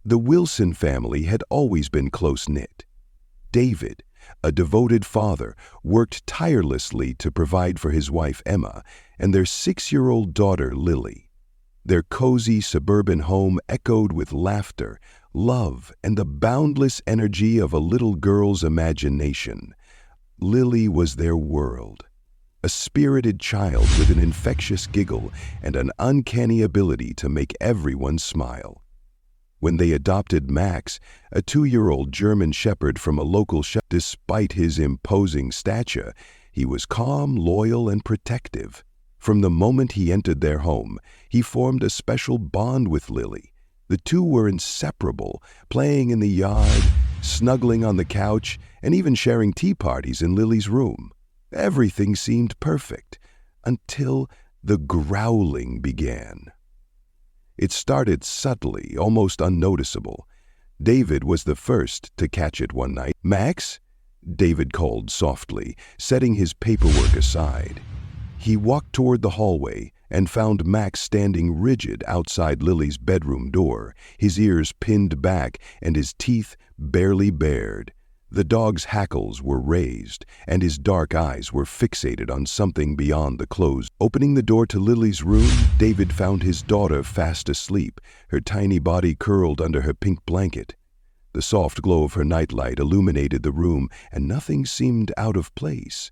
The Wilson family had always been close-knit. David, a devoted father, worked tirelessly to provide for his wife Emma and their 6-year-old daughter Lily. Their cozy suburban home echoed with laughter, love, and the boundless energy of a little girl's imagination. Lily was their world, a spirited child with an infectious giggle and an uncanny ability to make everyone smile. When they adopted Max, a 2-year-old German shepherd from a local shelter, despite his imposing stature, he was calm, loyal, and protective. From the moment he entered their home, he formed a special bond with Lily. The two were inseparable, playing in the yard, snuggling on the couch, and even sharing tea parties in Lily's room. Everything seemed perfect, until the growling began. It started subtly, almost unnoticeable. David was the first to catch it one night. "Max?" David called softly, setting his paperwork aside. He walked toward the hallway and found Max standing rigid outside Lily's bedroom door, his ears pinned back and his teeth barely bared. The dog's hackles were raised, and his dark eyes were fixated on something beyond the closed. Opening the door to Lily's room, David found his daughter fast asleep, her tiny body curled under her pink blanket. The soft glow of her nightlight illuminated the room, and nothing seemed out of place.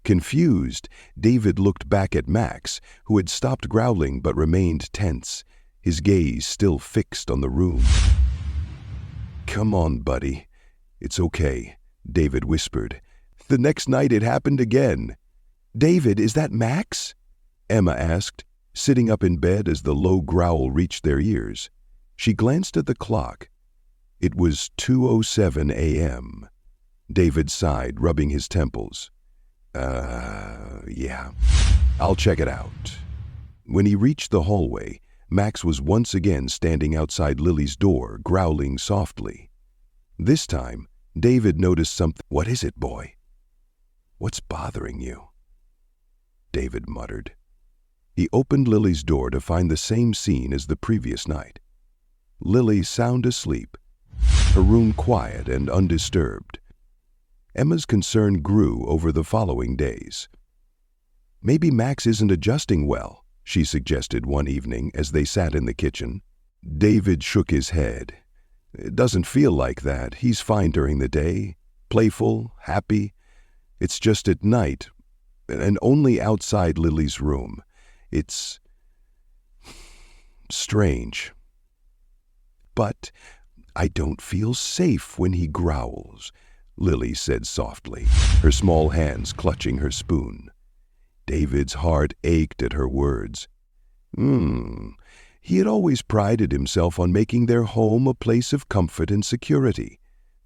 Confused, David looked back at Max, who had stopped growling but remained tense, his gaze still fixed on the room. "Come on, buddy. It's okay," David whispered. The next night it happened again. "David, is that Max?" Emma asked, sitting up in bed as the low growl reached their ears. She glanced at the clock. It was 2:07 a.m. David sighed, rubbing his temples. Yeah. I'll check it out." When he reached the hallway, Max was once again standing outside Lily's door, growling softly. This time, David noticed something. "What is it, boy? What's bothering you?" David muttered. He opened Lily's door to find the same scene as the previous night. Lily sound asleep, her room quiet and undisturbed. Emma's concern grew over the following days. "Maybe Max isn't adjusting well," she suggested one evening as they sat in the kitchen. David shook his head. "It doesn't feel like that. He's fine during the day, playful, happy. It's just at night, and only outside Lily's room. It's strange. But I don't feel safe when he growls," Lily said softly, her small hands clutching her spoon. David's heart ached at her words. He had always prided himself on making their home a place of comfort and security.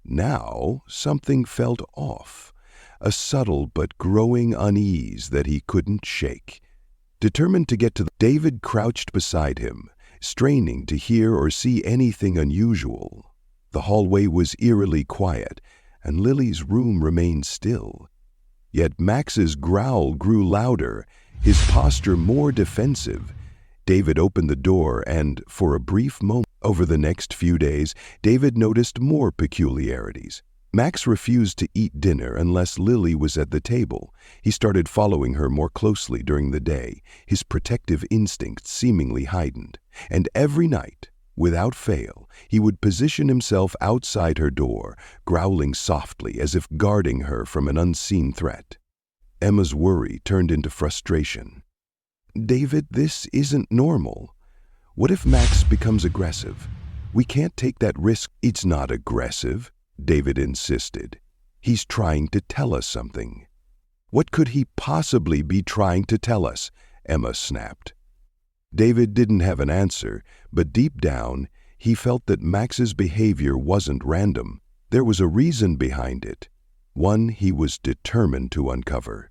Now something felt off, a subtle but growing unease that he couldn't shake. Determined to get to David crouched beside him, straining to hear or see anything unusual. The hallway was eerily quiet, and Lily's room remained still. Yet Max's growl grew louder, his posture more defensive. David opened the door and, for a brief moment, over the next few days, David noticed more peculiarities. Max refused to eat dinner unless Lily was at the table. He started following her more closely during the day, his protective instincts seemingly heightened. And every night, without fail, he would position himself outside her door, growling softly as if guarding her from an unseen threat. Emma's worry turned into frustration. "David, this isn't normal. What if Max becomes aggressive? We can't take that risk." "It's not aggressive," David insisted. "He's trying to tell us something." "What could he possibly be trying to tell us?" Emma snapped. David didn't have an answer, but deep down, he felt that Max's behavior wasn't random. There was a reason behind it, one he was determined to uncover.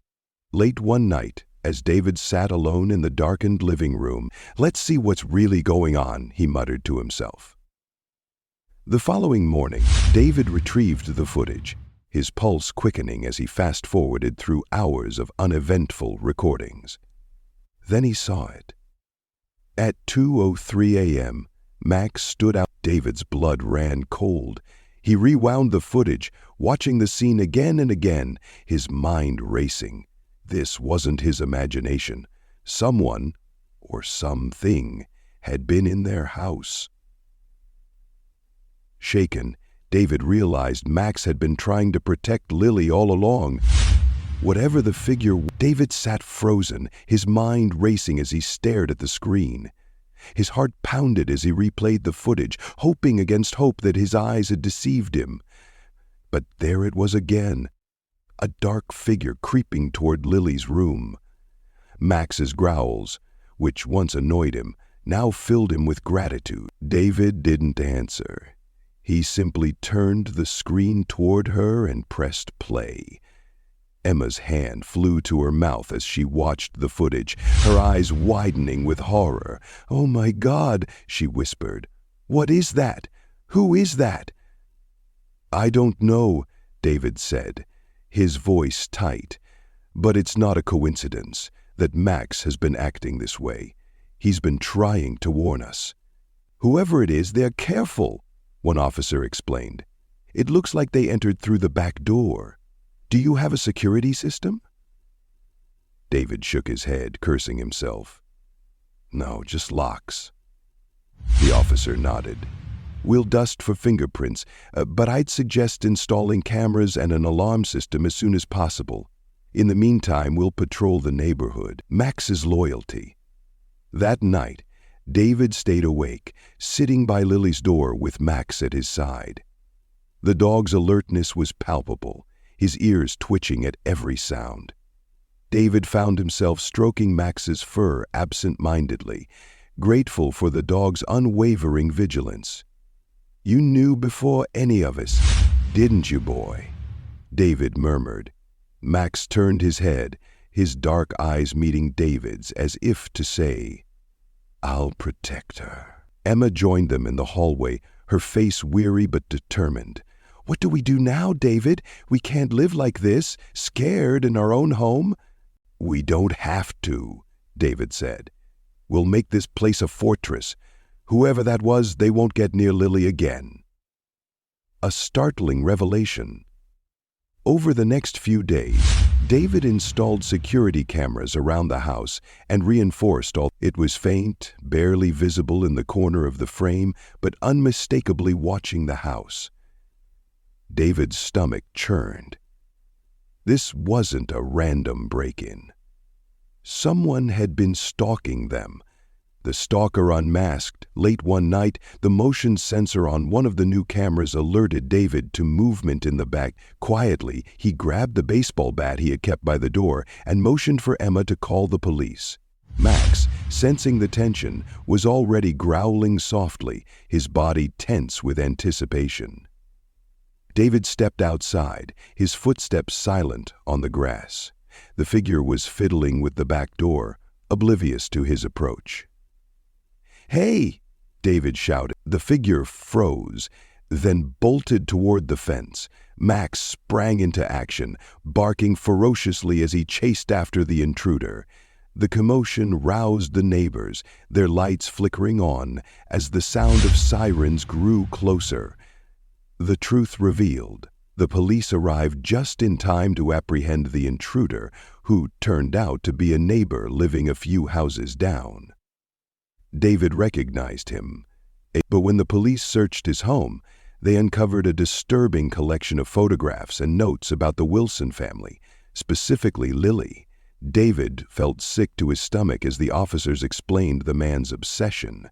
Late one night, as David sat alone in the darkened living room, "Let's see what's really going on," he muttered to himself. The following morning, David retrieved the footage, his pulse quickening as he fast-forwarded through hours of uneventful recordings. Then he saw it. At 2:03 a.m., Max stood out. David's blood ran cold. He rewound the footage, watching the scene again and again, his mind racing. This wasn't his imagination. Someone, or something, had been in their house. Shaken, David realized Max had been trying to protect Lily all along. Whatever the figure, David sat frozen, his mind racing as he stared at the screen. His heart pounded as he replayed the footage, hoping against hope that his eyes had deceived him. But there it was again, a dark figure creeping toward Lily's room. Max's growls, which once annoyed him, now filled him with gratitude. David didn't answer. He simply turned the screen toward her and pressed play. Emma's hand flew to her mouth as she watched the footage, her eyes widening with horror. "Oh my God," she whispered. "What is that? Who is that?" "I don't know," David said, his voice tight. "But it's not a coincidence that Max has been acting this way. He's been trying to warn us." "Whoever it is, they're careful," one officer explained. "It looks like they entered through the back door. Do you have a security system?" David shook his head, cursing himself. "No, just locks." The officer nodded. "We'll dust for fingerprints, but I'd suggest installing cameras and an alarm system as soon as possible. In the meantime, we'll patrol the neighborhood." Max's loyalty. That night, David stayed awake, sitting by Lily's door with Max at his side. The dog's alertness was palpable, his ears twitching at every sound. David found himself stroking Max's fur absent-mindedly, grateful for the dog's unwavering vigilance. "You knew before any of us, didn't you, boy?" David murmured. Max turned his head, his dark eyes meeting David's as if to say, "I'll protect her." Emma joined them in the hallway, her face weary but determined. "What do we do now, David? We can't live like this, scared in our own home." "We don't have to," David said. "We'll make this place a fortress. Whoever that was, they won't get near Lily again." A startling revelation. Over the next few days, David installed security cameras around the house and reinforced all. It was faint, barely visible in the corner of the frame, but unmistakably watching the house. David's stomach churned. This wasn't a random break-in. Someone had been stalking them. The stalker unmasked. Late one night, the motion sensor on one of the new cameras alerted David to movement in the back. Quietly, he grabbed the baseball bat he had kept by the door and motioned for Emma to call the police. Max, sensing the tension, was already growling softly, his body tense with anticipation. David stepped outside, his footsteps silent on the grass. The figure was fiddling with the back door, oblivious to his approach. "Hey!" David shouted. The figure froze, then bolted toward the fence. Max sprang into action, barking ferociously as he chased after the intruder. The commotion roused the neighbors, their lights flickering on as the sound of sirens grew closer. The truth revealed. The police arrived just in time to apprehend the intruder, who turned out to be a neighbor living a few houses down. David recognized him, but when the police searched his home, they uncovered a disturbing collection of photographs and notes about the Wilson family, specifically Lily. David felt sick to his stomach as the officers explained the man's obsession.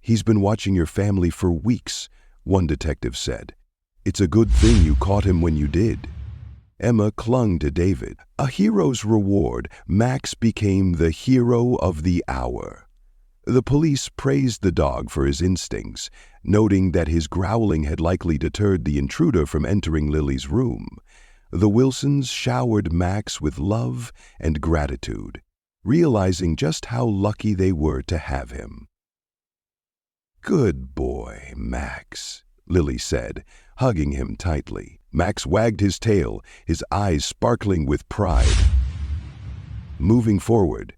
"He's been watching your family for weeks," one detective said. "It's a good thing you caught him when you did." Emma clung to David. A hero's reward, Max became the hero of the hour. The police praised the dog for his instincts, noting that his growling had likely deterred the intruder from entering Lily's room. The Wilsons showered Max with love and gratitude, realizing just how lucky they were to have him. "Good boy, Max," Lily said, hugging him tightly. Max wagged his tail, his eyes sparkling with pride. Moving forward,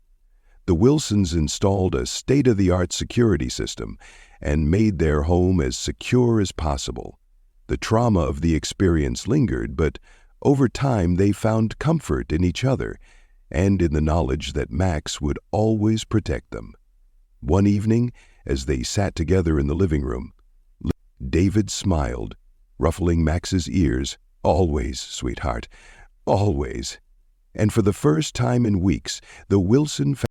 The Wilsons installed a state-of-the-art security system and made their home as secure as possible. The trauma of the experience lingered, but over time they found comfort in each other and in the knowledge that Max would always protect them. One evening, as they sat together in the living room, David smiled, ruffling Max's ears. "Always, sweetheart, always." And for the first time in weeks, the Wilson family